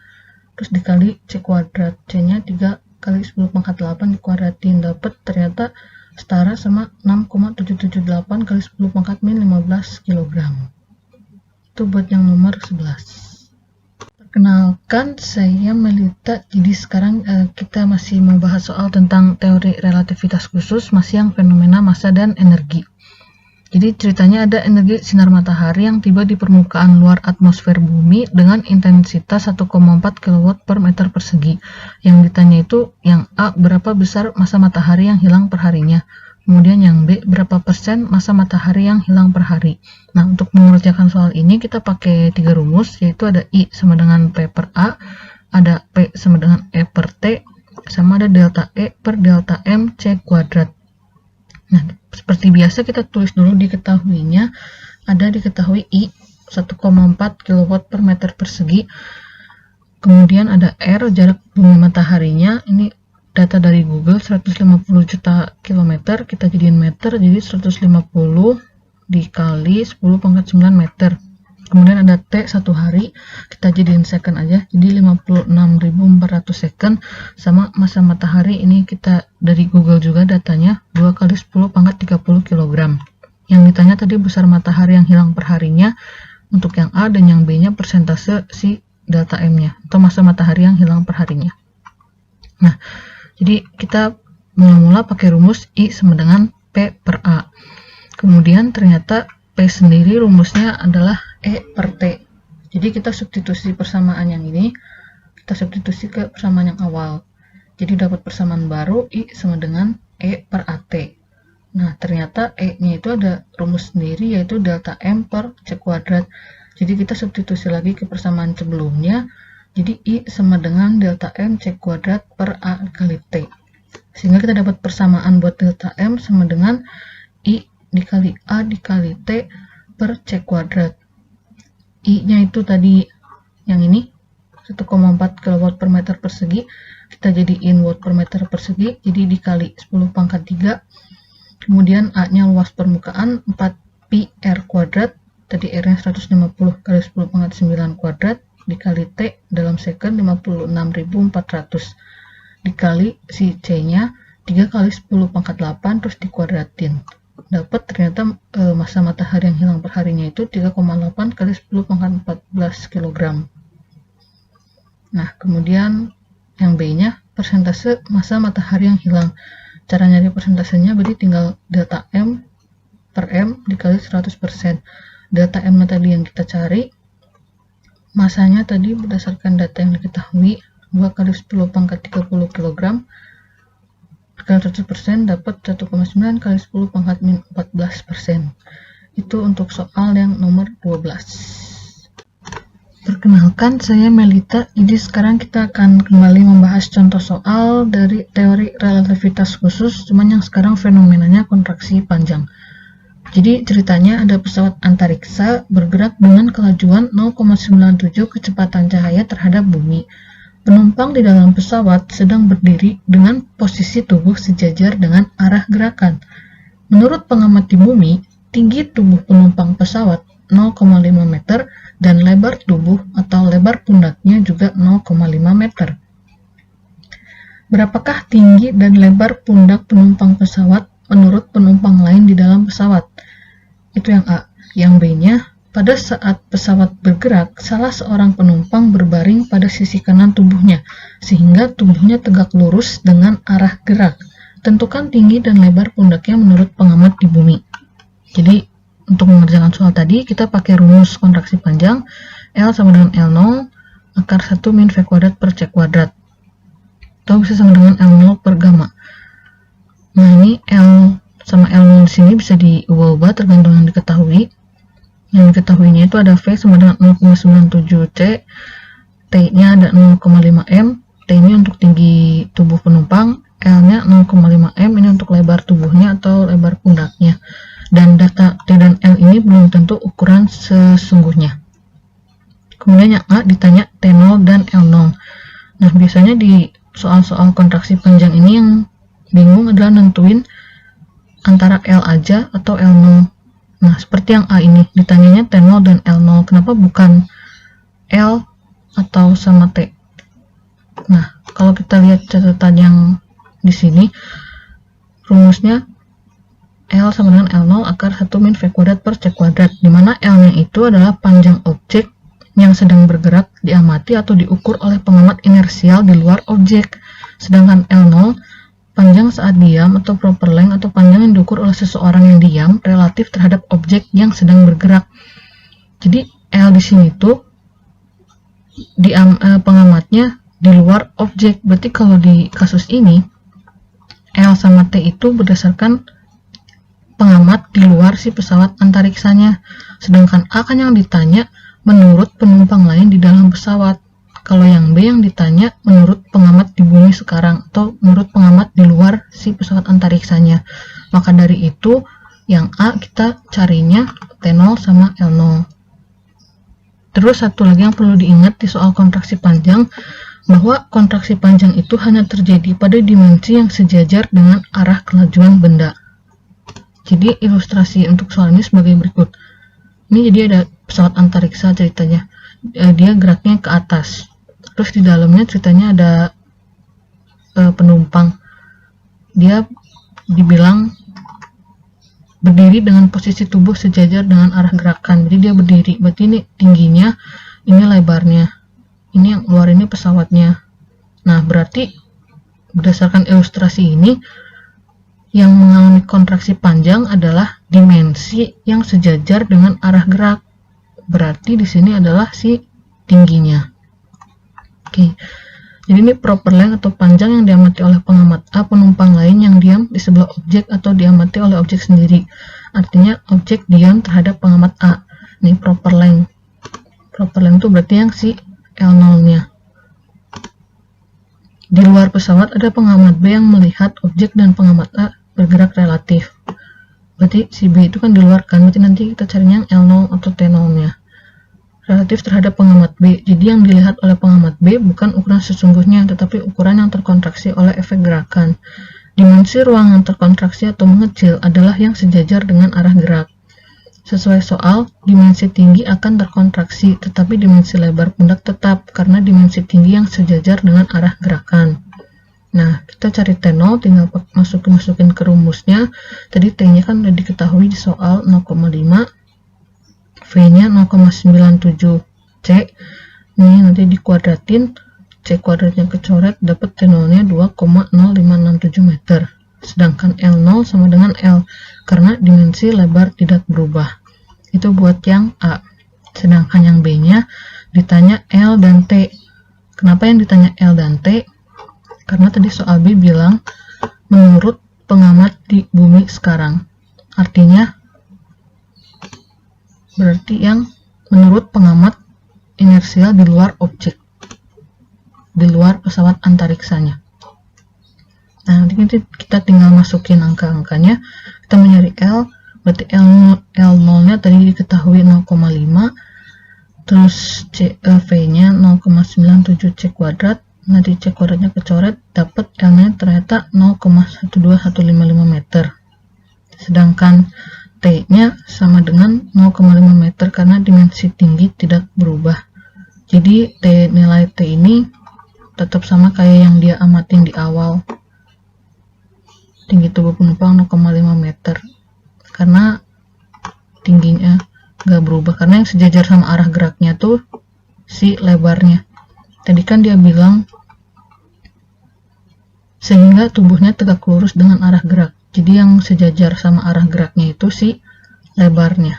terus dikali C kuadrat. C-nya 3 kali 10 pangkat 8 dikuadratin, dapat ternyata setara sama 6,778 kali 10 pangkat min 15 kg. Itu buat yang nomor 11. Perkenalkan, saya Melita. Jadi sekarang kita masih mau bahas soal tentang teori relativitas khusus, masih yang fenomena massa dan energi. Jadi ceritanya ada energi sinar matahari yang tiba di permukaan luar atmosfer bumi dengan intensitas 1,4 kW per meter persegi. Yang ditanya itu yang A, berapa besar massa matahari yang hilang per harinya. Kemudian yang B, berapa persen massa matahari yang hilang per hari. Nah, untuk mengerjakan soal ini kita pakai 3 rumus, yaitu ada I sama dengan P per A, ada P sama dengan E per T, sama ada delta E per delta M C kuadrat. Nah, seperti biasa kita tulis dulu diketahuinya. Ada diketahui I 1,4 kW per meter persegi. Kemudian ada R, jarak bumi mataharinya. Ini data dari Google, 150 juta kilometer. Kita jadiin meter, jadi 150 dikali 10 pangkat 9 meter. Kemudian ada T 1 hari, kita jadiin second aja, jadi 56.400 second. Sama massa matahari ini kita dari Google juga datanya, 2 kali 10 pangkat 30 kg. Yang ditanya tadi besar matahari yang hilang per harinya. Untuk yang A dan yang B nya persentase si delta M nya, atau massa matahari yang hilang per harinya. Nah, jadi kita mula-mula pakai rumus I sama dengan P per A. Kemudian ternyata P sendiri rumusnya adalah E per T. Jadi kita substitusi persamaan yang ini, kita substitusi ke persamaan yang awal. Jadi dapat persamaan baru I sama dengan E per AT. Nah, ternyata E-nya itu ada rumus sendiri, yaitu delta M per C kuadrat. Jadi kita substitusi lagi ke persamaan sebelumnya. Jadi I sama dengan delta M C kuadrat per A kali T. Sehingga kita dapat persamaan buat delta M sama dengan I dikali A dikali T per C kuadrat. I-nya itu tadi yang ini 1,4 kW per meter persegi, kita jadiin watt per meter persegi, jadi dikali 10 pangkat 3. Kemudian A-nya luas permukaan 4 pi R kuadrat, tadi R-nya 150 kali 10 pangkat 9 kuadrat, dikali T dalam second 56.400, dikali si C-nya 3 kali 10 pangkat 8, terus dikuadratin. Dapat ternyata massa matahari yang hilang per harinya itu 3,8 kali 10 pangkat 14 kg. Nah, kemudian yang B-nya persentase massa matahari yang hilang. Cara nyari persentasenya berarti tinggal delta M per M dikali 100%. Delta M tadi yang kita cari, masanya tadi berdasarkan data yang diketahui 2 kali 10 pangkat 30 kg dikali 100% dapat 1,9 kali 10 pangkat 14%. Itu untuk soal yang nomor 12. Perkenalkan, saya Melita. Jadi sekarang kita akan kembali membahas contoh soal dari teori relativitas khusus, cuman yang sekarang fenomenanya kontraksi panjang. Jadi ceritanya ada pesawat antariksa bergerak dengan kelajuan 0,97 kecepatan cahaya terhadap bumi. Penumpang di dalam pesawat sedang berdiri dengan posisi tubuh sejajar dengan arah gerakan. Menurut pengamat di bumi, tinggi tubuh penumpang pesawat 0,5 meter dan lebar tubuh atau lebar pundaknya juga 0,5 meter. Berapakah tinggi dan lebar pundak penumpang pesawat menurut penumpang lain di dalam pesawat? Itu yang A. Yang B-nya, pada saat pesawat bergerak, salah seorang penumpang berbaring pada sisi kanan tubuhnya, sehingga tubuhnya tegak lurus dengan arah gerak. Tentukan tinggi dan lebar pundaknya menurut pengamat di bumi. Jadi, untuk mengerjakan soal tadi, kita pakai rumus kontraksi panjang. L sama dengan L0 akar 1 min V kuadrat per C kuadrat. Atau bisa sama dengan L0 per gamma. Nah, ini L sama L0 di sini bisa diubah-ubah tergantung yang diketahui. Yang diketahuinya itu ada V sama dengan 0,97 C, T-nya ada 0,5 M, T ini untuk tinggi tubuh penumpang, L-nya 0,5 M, ini untuk lebar tubuhnya atau lebar pundaknya. Dan data T dan L ini belum tentu ukuran sesungguhnya. Kemudian yang A ditanya T0 dan L0. Nah, biasanya di soal-soal kontraksi panjang ini yang bingung adalah nentuin antara L aja atau L0. Nah, seperti yang A ini, ditanyanya T0 dan L0. Kenapa bukan L atau sama T? Nah, kalau kita lihat catatan yang di sini, rumusnya L sama dengan L0 akar 1 min V kuadrat per C kuadrat, di mana L-nya itu adalah panjang objek yang sedang bergerak diamati atau diukur oleh pengamat inersial di luar objek. Sedangkan L0 panjang saat diam atau proper length atau panjang yang diukur oleh seseorang yang diam relatif terhadap objek yang sedang bergerak. Jadi L di sini tuh pengamatnya di luar objek. Berarti kalau di kasus ini L sama T itu berdasarkan pengamat di luar si pesawat antariksanya. Sedangkan A kan yang ditanya menurut penumpang lain di dalam pesawat. Kalau yang B yang ditanya menurut pengamat di bumi sekarang atau menurut pengamat di luar si pesawat antariksanya. Maka dari itu yang A kita carinya T0 sama L0. Terus satu lagi yang perlu diingat di soal kontraksi panjang, bahwa kontraksi panjang itu hanya terjadi pada dimensi yang sejajar dengan arah kelajuan benda. Jadi ilustrasi untuk soal ini sebagai berikut. Ini jadi ada pesawat antariksa ceritanya. Dia geraknya ke atas. Terus di dalamnya ceritanya ada penumpang. Dia dibilang berdiri dengan posisi tubuh sejajar dengan arah gerakan. Jadi dia berdiri. Berarti ini tingginya, ini lebarnya. Ini yang luar ini pesawatnya. Nah, berarti berdasarkan ilustrasi ini, yang mengalami kontraksi panjang adalah dimensi yang sejajar dengan arah gerak. Berarti di sini adalah si tingginya. Oke. Jadi ini proper length atau panjang yang diamati oleh pengamat A, penumpang lain yang diam di sebelah objek atau diamati oleh objek sendiri. Artinya objek diam terhadap pengamat A. Ini proper length. Proper length itu berarti yang si L0-nya. Di luar pesawat ada pengamat B yang melihat objek dan pengamat A bergerak relatif. berarti si B itu kan di luar kan, berarti nanti kita carinya yang L0 atau T0-nya. Relatif terhadap pengamat B. Jadi yang dilihat oleh pengamat B bukan ukuran sesungguhnya, tetapi ukuran yang terkontraksi oleh efek gerakan. Dimensi ruang yang terkontraksi atau mengecil adalah yang sejajar dengan arah gerak. Sesuai soal, dimensi tinggi akan terkontraksi, tetapi dimensi lebar pundak tetap, karena dimensi tinggi yang sejajar dengan arah gerakan. Nah, kita cari T0, tinggal masukin ke rumusnya. Tadi T-nya kan udah diketahui di soal 0,5, V-nya 0,97 C. Ini nanti dikuadratin, C kuadratnya kecoret, dapat T0-nya 2,0567 meter. Sedangkan L0 sama dengan L, karena dimensi lebar tidak berubah. Itu buat yang A. Sedangkan yang B-nya ditanya L dan T. Kenapa yang ditanya L dan T? Karena tadi soal B bilang menurut pengamat di bumi sekarang. Artinya berarti yang menurut pengamat inersial di luar objek, di luar pesawat antariksanya. Nah, nanti kita tinggal masukin angka-angkanya. Kita mencari L, berarti L0-nya tadi diketahui 0,5, terus V-nya 0,97 C kuadrat, nanti C kuadratnya kecoret, dapat L-nya ternyata 0,12155 meter. Sedangkan T-nya sama dengan 0,5 meter karena dimensi tinggi tidak berubah. Jadi nilai T ini tetap sama kayak yang dia amatin di awal. Tinggi tubuh penumpang 0,5 meter. Karena tingginya nggak berubah. Karena yang sejajar sama arah geraknya tuh si lebarnya. Tadi kan dia bilang sehingga tubuhnya tegak lurus dengan arah gerak. Jadi yang sejajar sama arah geraknya itu si lebarnya.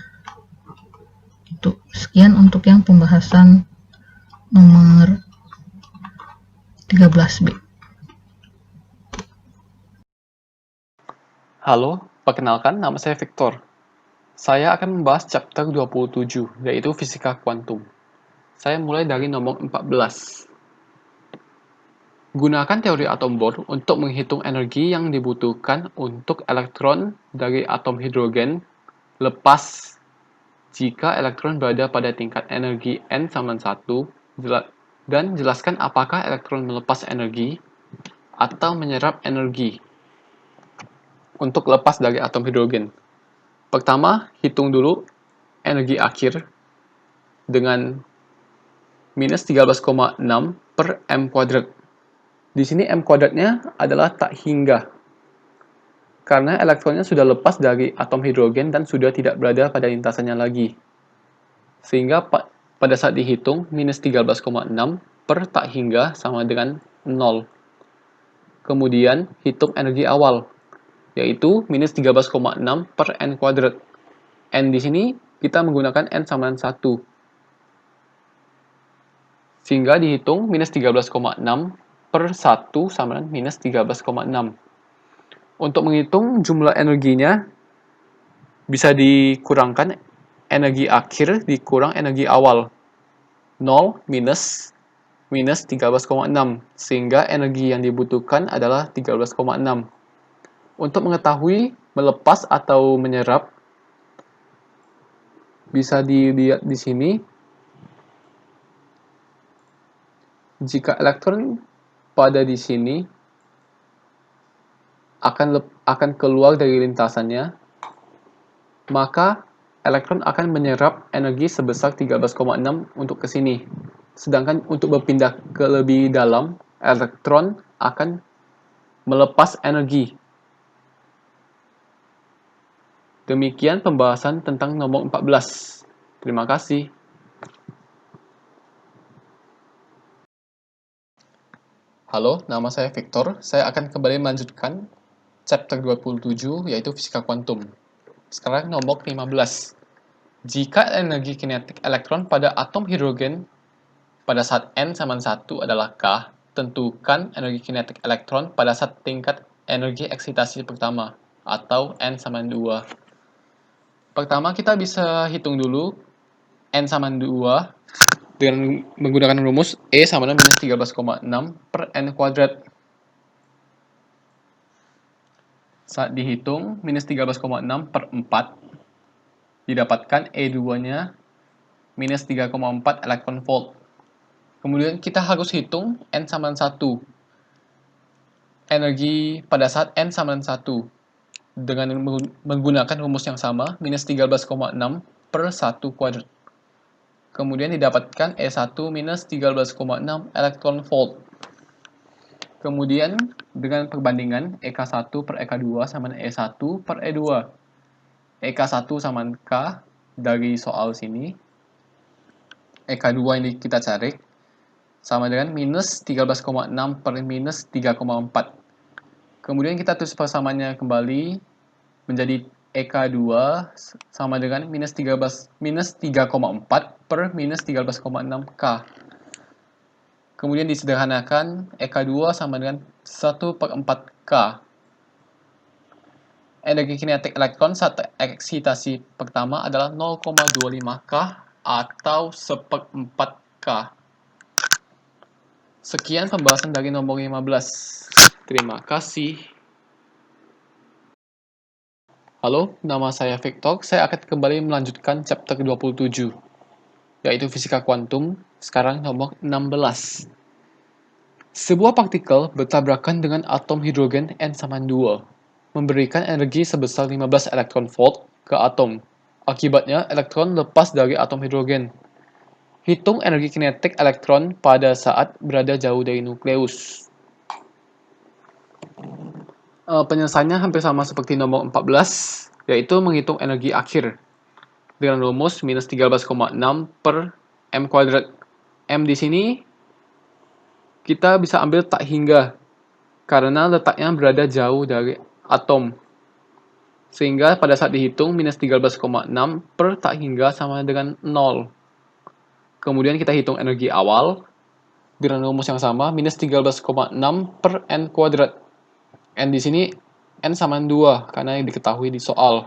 Itu sekian untuk yang pembahasan nomor 13B. Halo, perkenalkan nama saya Victor. Saya akan membahas chapter 27, yaitu fisika kuantum. Saya mulai dari nomor 14. Gunakan teori atom Bohr untuk menghitung energi yang dibutuhkan untuk elektron dari atom hidrogen lepas jika elektron berada pada tingkat energi N sama 1, dan jelaskan apakah elektron melepas energi atau menyerap energi untuk lepas dari atom hidrogen. Pertama, hitung dulu energi akhir dengan minus 13,6 per M kuadrat. Di sini M kuadratnya adalah tak hingga, karena elektronnya sudah lepas dari atom hidrogen dan sudah tidak berada pada lintasannya lagi. Sehingga pada saat dihitung, minus 13,6 per tak hingga sama dengan 0. Kemudian, hitung energi awal, yaitu minus 13,6 per N kuadrat. N di sini kita menggunakan N sama dengan 1. Sehingga dihitung minus 13,6 per 1 sama dengan minus 13,6. Untuk menghitung jumlah energinya, bisa dikurangkan energi akhir dikurang energi awal. 0 minus 13,6. Sehingga energi yang dibutuhkan adalah 13,6. Untuk mengetahui melepas atau menyerap, bisa dilihat di sini. Jika elektron pada di sini akan keluar dari lintasannya, maka elektron akan menyerap energi sebesar 13,6 untuk ke sini. Sedangkan untuk berpindah ke lebih dalam, elektron akan melepas energi. Demikian pembahasan tentang nomor 14. Terima kasih. Halo, nama saya Victor. Saya akan kembali melanjutkan chapter 27, yaitu fisika kuantum. Sekarang nomor 15. Jika energi kinetik elektron pada atom hidrogen pada saat N sama 1 adalah K, tentukan energi kinetik elektron pada saat tingkat energi eksitasi pertama, atau N sama 2. Pertama, kita bisa hitung dulu N sama 2 dengan menggunakan rumus E sama dengan minus 13,6 per N kuadrat. Saat dihitung, minus 13,6 per 4, didapatkan E2-nya minus 3,4 elektron volt. Kemudian kita harus hitung N sama dengan 1. Energi pada saat N sama dengan 1. Dengan menggunakan rumus yang sama, minus 13,6 per 1 kuadrat. Kemudian didapatkan E1 minus 13,6 elektron volt. Kemudian dengan perbandingan EK1 per EK2 sama dengan E1 per E2. EK1 sama dengan K dari soal sini. EK2 ini kita cari sama dengan minus 13,6 per minus 3,4. Kemudian kita tulis persamaannya kembali menjadi EK2 sama dengan minus 3,4 per minus 13,6 K. Kemudian disederhanakan, EK2 sama dengan 1 per 4 K. Energi kinetik elektron saat eksitasi pertama adalah 0,25 K atau 1/4 K. Sekian pembahasan dari nomor 15. Terima kasih. Halo, nama saya Victor. Saya akan kembali melanjutkan chapter 27, yaitu fisika kuantum, sekarang nomor 16. Sebuah partikel bertabrakan dengan atom hidrogen N sama 2, memberikan energi sebesar 15 elektron volt ke atom. Akibatnya, elektron lepas dari atom hidrogen. Hitung energi kinetik elektron pada saat berada jauh dari nukleus. Penyelesaiannya hampir sama seperti nomor 14, yaitu menghitung energi akhir dengan rumus minus 13,6 per M kuadrat. M di sini kita bisa ambil tak hingga, karena letaknya berada jauh dari atom. Sehingga pada saat dihitung, minus 13,6 per tak hingga sama dengan 0. Kemudian kita hitung energi awal dengan rumus yang sama, minus 13,6 per N kuadrat. N di sini, N sama 2, karena yang diketahui di soal.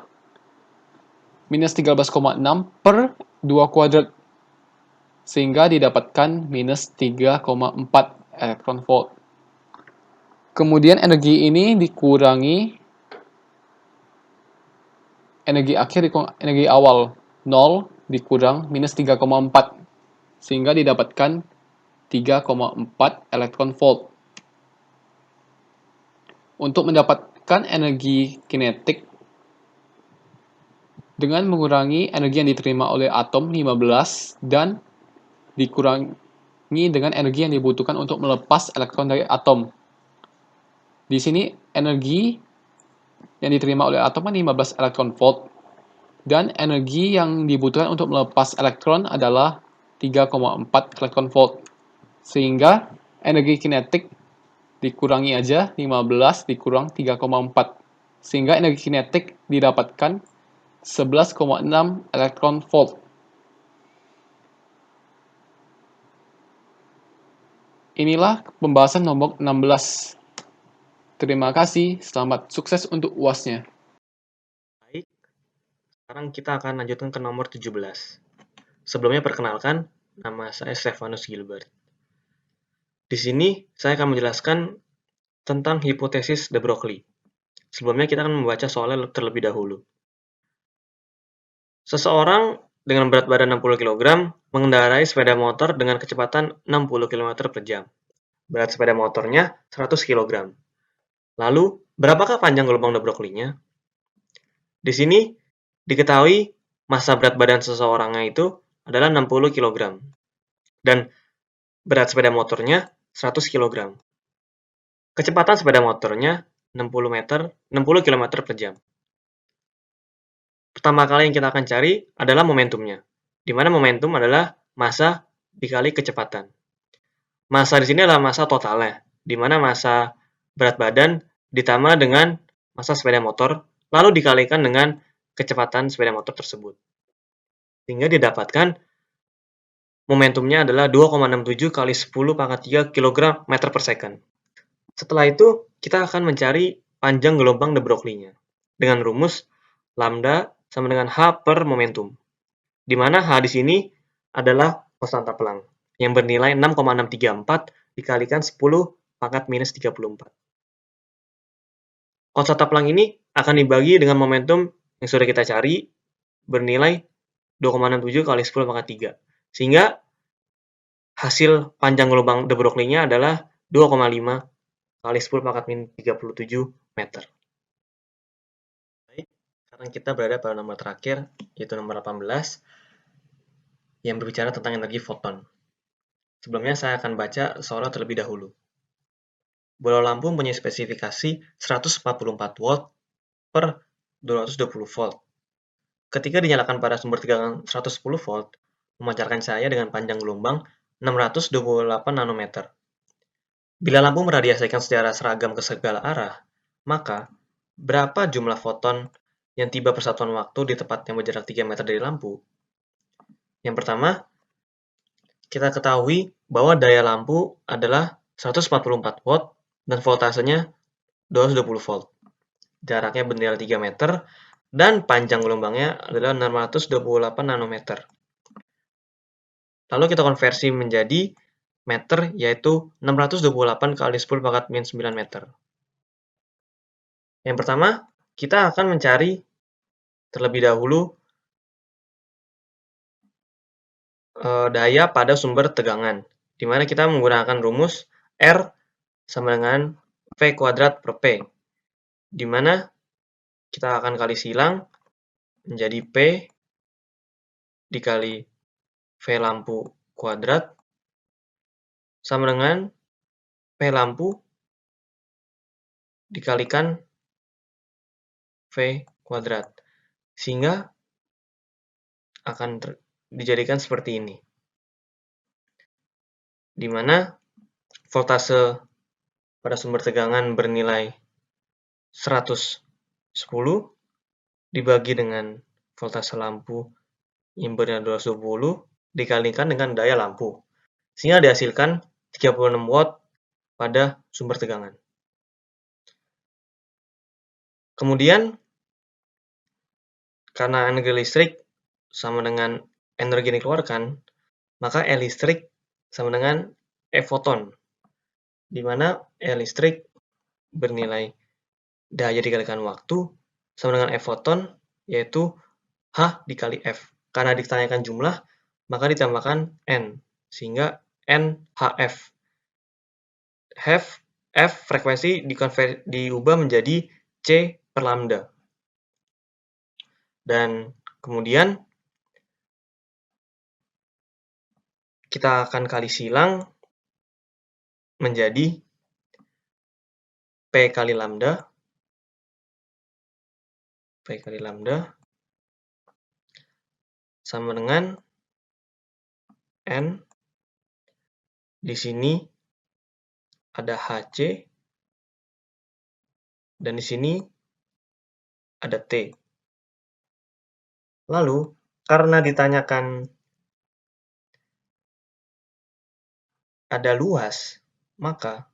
Minus 13,6 per 2 kuadrat. Sehingga didapatkan minus 3,4 elektron volt. Kemudian energi ini dikurangi energi akhir dikurang energi awal. 0 dikurang minus 3,4. Sehingga didapatkan 3,4 elektron volt. Untuk mendapatkan energi kinetik dengan mengurangi energi yang diterima oleh atom 15 dan dikurangi dengan energi yang dibutuhkan untuk melepas elektron dari atom. Di sini energi yang diterima oleh atom 15 elektron volt dan energi yang dibutuhkan untuk melepas elektron adalah 3,4 elektron volt. Sehingga energi kinetik dikurangi aja 15 dikurang 3,4. Sehingga energi kinetik didapatkan 11,6 elektron volt. Inilah pembahasan nomor 16. Terima kasih, selamat sukses untuk UASnya. Baik, sekarang kita akan lanjutkan ke nomor 17. Sebelumnya perkenalkan, nama saya Stefanus Gilbert. Di sini saya akan menjelaskan tentang hipotesis de Broglie. Sebelumnya kita akan membaca soalnya terlebih dahulu. Seseorang dengan berat badan 60 kg mengendarai sepeda motor dengan kecepatan 60 km per jam. Berat sepeda motornya 100 kg. Lalu, berapakah panjang gelombang de Broglie-nya? Di sini diketahui massa berat badan seseorangnya itu adalah 60 kg. Dan berat sepeda motornya 100 kg. Kecepatan sepeda motornya 60 km per jam. Pertama kali yang kita akan cari adalah momentumnya, di mana momentum adalah massa dikali kecepatan. Massa di sini adalah massa totalnya, di mana massa berat badan ditambah dengan massa sepeda motor, lalu dikalikan dengan kecepatan sepeda motor tersebut. Sehingga didapatkan momentumnya adalah 2,67 kali 10 pangkat 3 kg meter per second. Setelah itu, kita akan mencari panjang gelombang de Broglie-nya dengan rumus lambda sama dengan H per momentum, di mana H di sini adalah konstanta Planck yang bernilai 6,634 dikalikan 10 pangkat minus 34. Konstan Planck ini akan dibagi dengan momentum yang sudah kita cari bernilai 2,67 kali 10 pangkat 3. Sehingga hasil panjang gelombang de Broglie-nya adalah 2,5 kali 10 pangkat min 37 meter. Baik, sekarang kita berada pada nomor terakhir, yaitu nomor 18, yang berbicara tentang energi foton. Sebelumnya saya akan baca soalnya terlebih dahulu. Bola lampu mempunyai spesifikasi 144 volt per 220 volt. Ketika dinyalakan pada sumber tegangan 110 volt, memancarkan cahaya dengan panjang gelombang 628 nanometer. Bila lampu meradiasikan secara seragam ke segala arah, maka berapa jumlah foton yang tiba persatuan waktu di tempat yang berjarak 3 meter dari lampu? Yang pertama, kita ketahui bahwa daya lampu adalah 144 volt dan voltasenya 220 volt. Jaraknya bernilai 3 meter dan panjang gelombangnya adalah 628 nanometer. Lalu kita konversi menjadi meter, yaitu 628 kali 10 pangkat min 9 meter. Yang pertama, kita akan mencari terlebih dahulu daya pada sumber tegangan, di mana kita menggunakan rumus R sama dengan V kuadrat per P, di mana kita akan kali silang menjadi P dikali V lampu kuadrat sama dengan P lampu dikalikan V kuadrat, sehingga akan dijadikan seperti ini, di mana voltase pada sumber tegangan bernilai 110 dibagi dengan voltase lampu yang bernilai 220 dikalikan dengan daya lampu, sehingga dihasilkan 36 watt pada sumber tegangan. Kemudian, karena energi listrik sama dengan energi yang dikeluarkan, maka E listrik sama dengan E foton, di mana E listrik bernilai daya dikalikan waktu sama dengan E foton, yaitu H dikali F. Karena ditanyakan jumlah, maka ditambahkan N, sehingga NHF. F frekuensi diubah menjadi C per lambda. Dan kemudian kita akan kali silang menjadi P kali lambda sama dengan N. Di sini ada HC dan di sini ada T. Lalu, karena ditanyakan ada luas, maka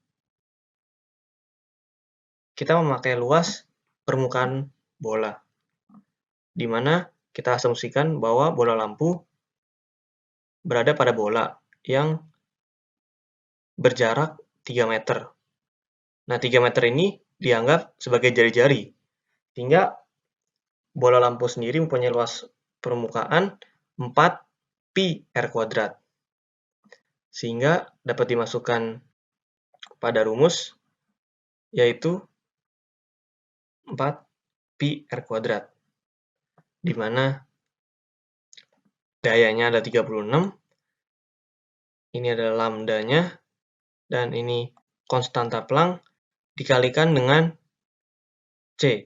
kita memakai luas permukaan bola, di mana kita asumsikan bahwa bola lampu berada pada bola yang berjarak 3 meter. Nah, 3 meter ini dianggap sebagai jari-jari, sehingga bola lampu sendiri mempunyai luas permukaan 4 pi R kuadrat, sehingga dapat dimasukkan pada rumus, yaitu 4 pi R kuadrat, di mana dayanya ada 36, ini adalah lambdanya, dan ini konstanta Planck dikalikan dengan C.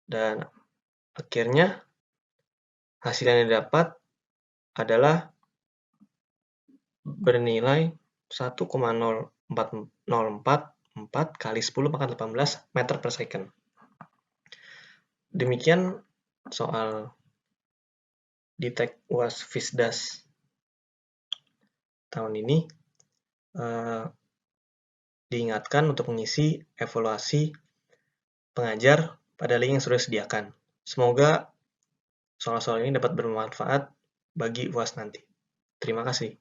Dan akhirnya hasil yang didapat adalah bernilai 1,0404 kali 10 pangkat 18 meter per second. Demikian soal Detect UAS Fisdas tahun ini. Diingatkan untuk mengisi evaluasi pengajar pada link yang sudah disediakan. Semoga soal-soal ini dapat bermanfaat bagi UAS nanti. Terima kasih.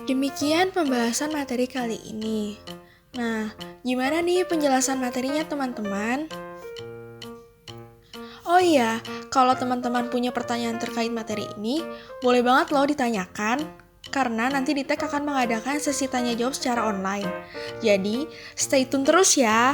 Demikian pembahasan materi kali ini. Nah, gimana nih penjelasan materinya teman-teman? Oh iya, kalau teman-teman punya pertanyaan terkait materi ini, boleh banget loh ditanyakan, karena nanti Ditek akan mengadakan sesi tanya jawab secara online. Jadi, stay tune terus ya!